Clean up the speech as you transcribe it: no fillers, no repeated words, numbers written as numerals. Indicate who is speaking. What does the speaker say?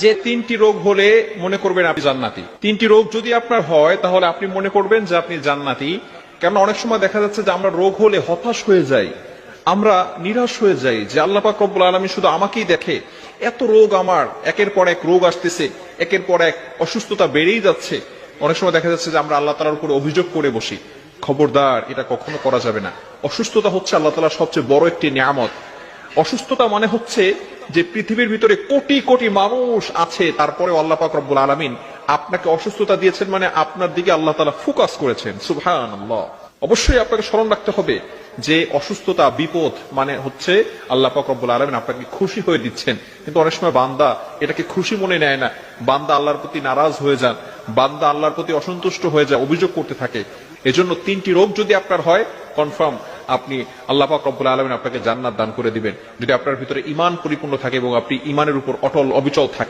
Speaker 1: যে তিনটি রোগ হলে মনে করবেন আপনি জান্নাতি। তিনটি রোগ যদি আপনার হয় তাহলে আপনি মনে করবেন যে আপনি জান্নাতি। কারণ অনেক সময় দেখা যাচ্ছে যে আমরা রোগ হলে হতাশ হয়ে যাই, আমরা নিরাশ হয়ে যাই যে আল্লাহ পাক রব্বুল আলামিন শুধু আমাকেই দেখে, এত রোগ আমার, একের পর এক রোগ আসতেছে, একের পর এক অসুস্থতা বেড়েই যাচ্ছে। অনেক সময় দেখা যাচ্ছে যে আমরা আল্লাহ তাআলার উপর অভিযোগ করে বসি। খবরদার, এটা কখনো করা যাবে না। অসুস্থতা হচ্ছে আল্লাহ তাআলার সবচেয়ে বড় একটি নিয়ামত। অসুস্থতা মানে হচ্ছে যে পৃথিবীর ভিতরে কোটি কোটি মানুষ আছে, তারপরে আল্লাহ পাক রব্বুল আলামিন আপনাকে অসুস্থতা দিয়েছেন, মানে আপনার দিকে আল্লাহ তাআলা ফোকাস করেছেন। সুবহানাল্লাহ। অবশ্যই আপনাকে স্মরণ রাখতে হবে যে অসুস্থতা, বিপদ মানে হচ্ছে আল্লাহ পাক রব্বুল আলামিন আপনাকে খুশি হয়ে দিচ্ছেন। কিন্তু অনেক সময় বান্দা এটাকে খুশি মনে নেয় না, বান্দা আল্লাহর প্রতি নারাজ হয়ে যান, বান্দা আল্লাহর প্রতি অসন্তুষ্ট হয়ে যায়, অভিযোগ করতে থাকে। এজন্য তিনটি রোগ যদি আপনার হয়, কনফার্ম আপনি আল্লাহ পাক রব্বুল আলামিন আপনাকে জান্নাত দান করে দিবেন, যদি আপনার ভিতরে ঈমান পরিপূর্ণ থাকে এবং আপনি ঈমানের উপর অটল অবিচল থাকেন।